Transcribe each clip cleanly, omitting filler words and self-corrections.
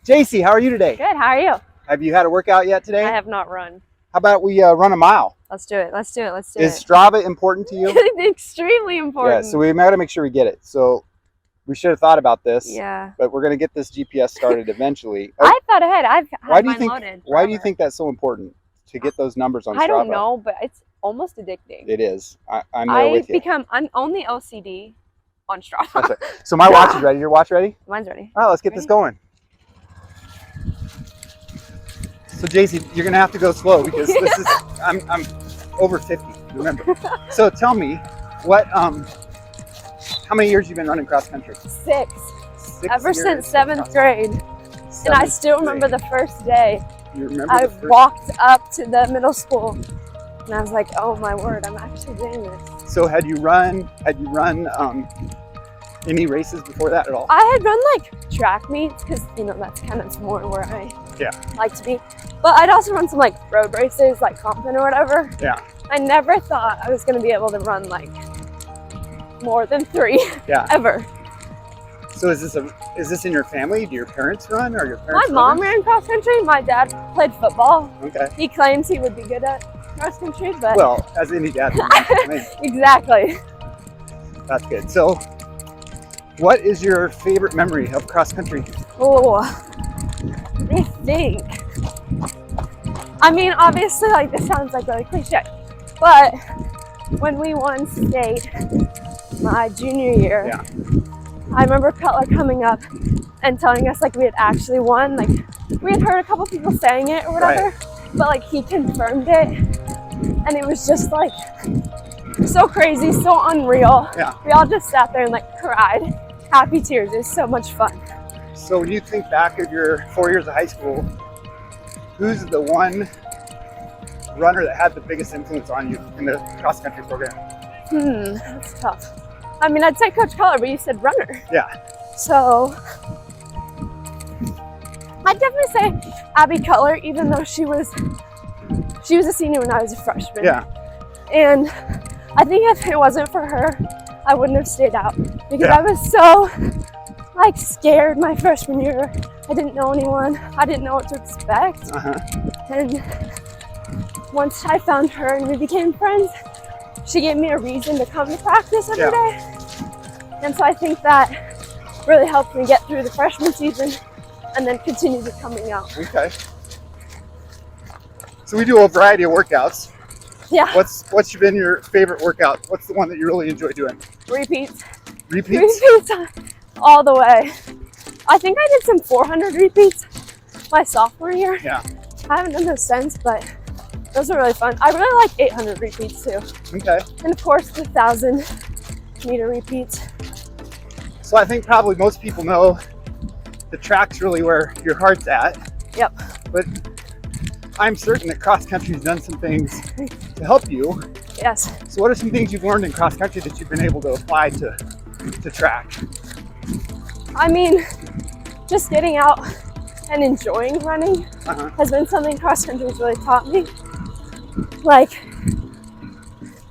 Jacie, how are you today? Good, how are you? Have you had a workout yet today? I have not run. How about we run a mile? Let's do it. Let's do it. Let's do Is it. Strava important to you? Extremely important. Yeah, so we got to make sure we get it. So we should have thought about this. Yeah. But we're going to get this GPS started eventually. I thought ahead. I've had mine loaded. Why do you think that's so important to get those numbers on Strava? I don't know, but it's almost addicting. It is. I'm there with you. I'm only OCD on Strava. That's right. So my watch is ready. Your watch ready? Mine's ready. All right, let's get this going. So Jacie, you're gonna have to go slow because this is I'm over 50. Remember. So tell me, what how many years you've been running cross country? 6. Ever since 7th grade. And I still remember the first day. You remember? I walked up to the middle school and I was like, oh my word, I'm actually doing this. So had you run any races before that at all? I had run like track meets because that's kind of more where I like to be. But I'd also run some like road races like Compton or whatever. Yeah. I never thought I was going to be able to run like more than 3 ever. So is this in your family? Do your parents run or your parents? My mom ran cross country. My dad played football. Okay. He claims he would be good at cross country, but well, as any dad would. Exactly. That's good. So what is your favorite memory of cross country? Oh, I think. I mean, obviously, like this sounds like really cliche, but when we won state my junior year, I remember Cutler coming up and telling us like we had actually won. Like we had heard a couple people saying it or whatever, but like he confirmed it, and it was just like so crazy, so unreal. Yeah. We all just sat there and like cried, happy tears. It was so much fun. So when you think back of your 4 years of high school, who's the one runner that had the biggest influence on you in the cross country program? That's tough. I mean, I'd say Coach Cutler, but you said runner. Yeah. So I'd definitely say Abby Cutler, even though she was a senior when I was a freshman. Yeah. And I think if it wasn't for her, I wouldn't have stayed out because I was so like scared my freshman year. I didn't know anyone. I didn't know what to expect. And once I found her and we became friends, she gave me a reason to come to practice every day. And so I think that really helped me get through the freshman season and then continue to coming out. Okay. So we do a variety of workouts. Yeah. What's been your favorite workout? What's the one that you really enjoy doing? Repeats. Repeats? Repeats all the way. I think I did some 400 repeats my sophomore year. Yeah. I haven't done those since, but those are really fun. I really like 800 repeats too. Okay. And of course the 1,000-meter repeats. So I think probably most people know the track's really where your heart's at. Yep. But I'm certain that cross country's done some things to help you. Yes. So what are some things you've learned in cross country that you've been able to apply to track? I mean, just getting out and enjoying running has been something cross country has really taught me. Like,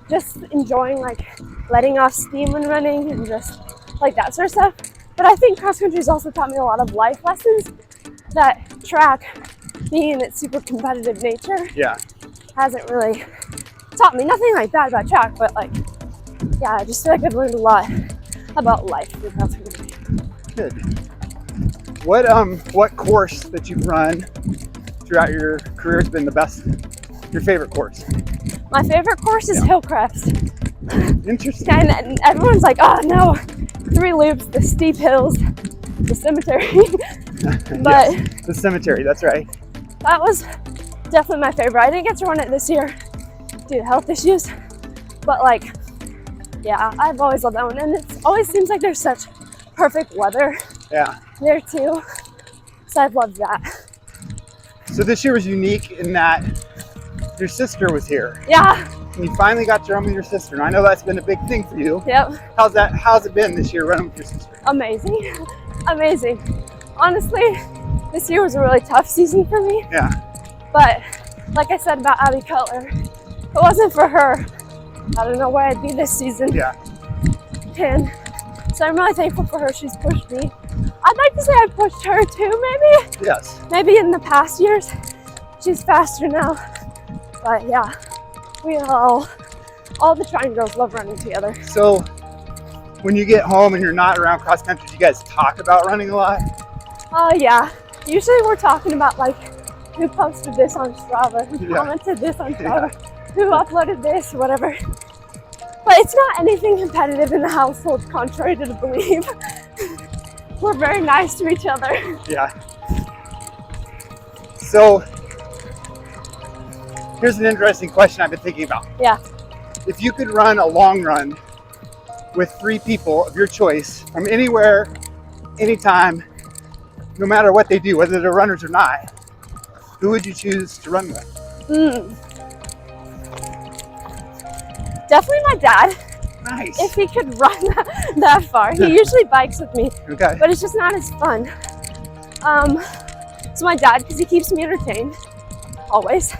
just enjoying like letting off steam when running and just like that sort of stuff. But I think cross country has also taught me a lot of life lessons that track, being in its super competitive nature, hasn't really taught me. Nothing like that about track, but like, I just feel like I've learned a lot about life through cross country. Good. What course that you've run throughout your career has been the best? Your favorite course? My favorite course is Hillcrest. Interesting. And everyone's like, oh no, 3 loops, the steep hills, the cemetery. But yes, the cemetery, that's right. That was definitely my favorite. I didn't get to run it this year due to health issues, but like, I've always loved that one. And it always seems like there's such perfect weather there too. So I've loved that. So this year was unique in that your sister was here. Yeah. And you finally got to run with your sister. And I know that's been a big thing for you. Yep. How's it been this year running with your sister? Amazing. Amazing. Honestly, this year was a really tough season for me. Yeah. But like I said about Abby Cutler, if it wasn't for her, I don't know where I'd be this season. Yeah. And so I'm really thankful for her. She's pushed me. I'd like to say I pushed her too, maybe. Yes. Maybe in the past years. She's faster now. But yeah, we all the Trine girls love running together. So when you get home and you're not around cross country, do you guys talk about running a lot? Yeah. Usually we're talking about like who posted this on Strava, who commented this on Strava, who uploaded this, whatever. But it's not anything competitive in the household, contrary to the belief. We're very nice to each other. Yeah. So here's an interesting question I've been thinking about. Yeah. If you could run a long run with 3 people of your choice from anywhere, anytime, no matter what they do, whether they're runners or not, who would you choose to run with? Definitely my dad. Nice. If he could run that far. He usually bikes with me, Okay. but it's just not as fun. So my dad, because he keeps me entertained, always.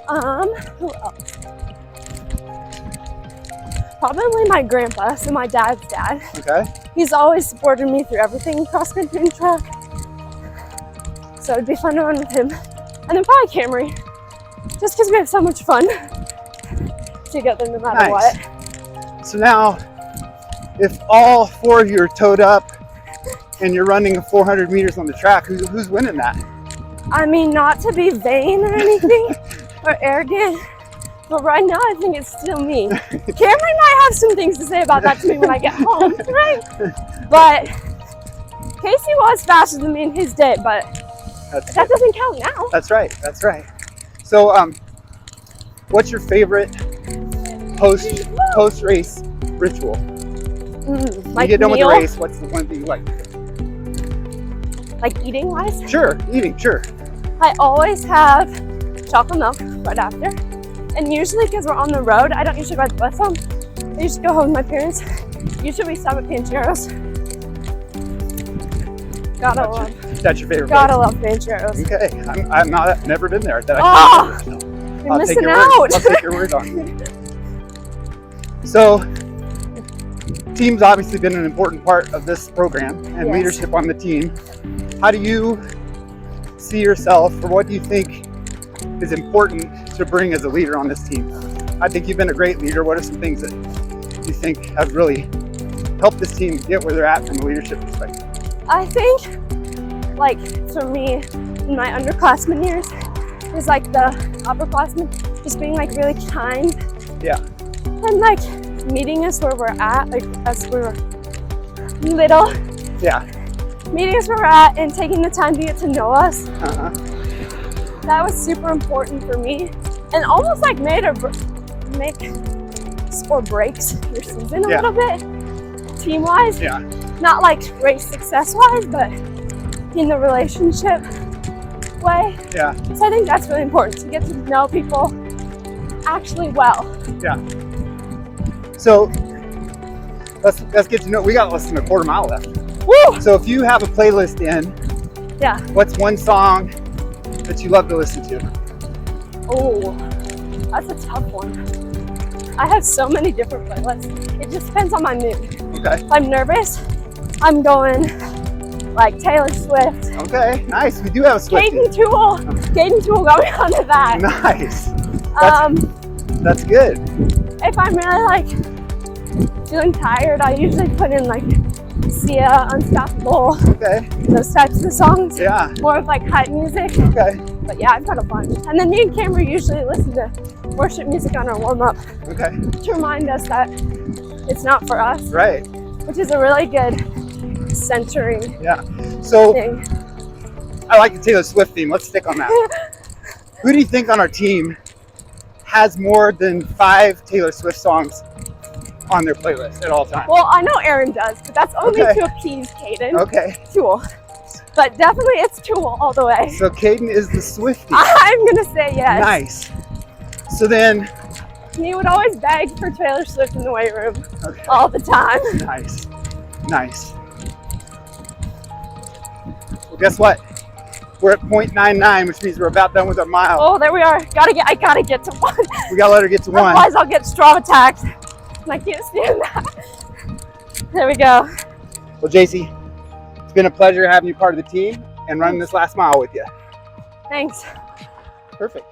Who else? Probably my grandpa, so my dad's dad. Okay. He's always supported me through everything, cross country and track. So it'd be fun to run with him. And then probably Camry, just because we have so much fun together no matter what. So now, if all 4 of you are towed up and you're running 400 meters on the track, who's winning that? I mean, not to be vain or anything or arrogant, but right now I think it's still me. Cameron might have some things to say about that to me when I get home, right? But Casey was faster than me in his day, but that doesn't count now. That's right. That's right. So, what's your favorite post race ritual? Like you get done meal? with the race. What's the one thing you like? Like eating wise? Sure, eating. Sure. I always have chocolate milk right after. And usually, because we're on the road, I don't usually ride the bus home. I used to go home with my parents. Usually we stop at Pancheros. That's your favorite Gotta place? love Pancheros. Okay, I've never been there. You're missing out. I'll take your word on it. So, team's obviously been an important part of this program and leadership on the team. How do you see yourself, or what do you think is important to bring as a leader on this team? I think you've been a great leader. What are some things that you think have really helped this team get where they're at from a leadership perspective? I think, like, for me, in my underclassmen years, is like the upperclassmen just being like really kind. Yeah. And like meeting us where we're at, like as we were little. Yeah. Meeting us where we're at and taking the time to get to know us. Uh-huh. That was super important for me, and almost like make or breaks your season a little bit, team-wise. Yeah. Not like race success-wise, but in the relationship way. Yeah. So I think that's really important, to get to know people actually well. Yeah. So let's get to know. We got less than a quarter mile left. Woo! So if you have a playlist in, what's one song that you love to listen to? Oh, that's a tough one. I have so many different playlists. It just depends on my mood. Okay. If I'm nervous, I'm going like Taylor Swift. Okay, nice. We do have a Swiftie. Caden Toole got me onto that. Nice. That's good. If I'm really like feeling tired, I usually put in like Sia, Unstoppable. Okay. Those types of songs. Yeah. More of like hype music. Okay. But yeah, I've got a bunch. And then me and Cameron usually listen to worship music on our warm-up. Okay. To remind us that it's not for us. Right. Which is a really good centering thing. I like the Taylor Swift theme. Let's stick on that. Who do you think on our team has more than 5 Taylor Swift songs on their playlist at all times? Well, I know Aaron does, but that's only to appease Caden. Okay. Tool. But definitely it's Tool all the way. So Caden is the Swiftie. I'm going to say yes. Nice. So then... He would always beg for Taylor Swift in the weight room all the time. Nice. Nice. Well, guess what? We're at 0.99, which means we're about done with our mile. Oh, there we are. I gotta get to 1. We gotta let her get to 1. Otherwise, I'll get Strava tagged. And I can't stand that. There we go. Well, Jacie, it's been a pleasure having you part of the team and running this last mile with you. Thanks. Perfect.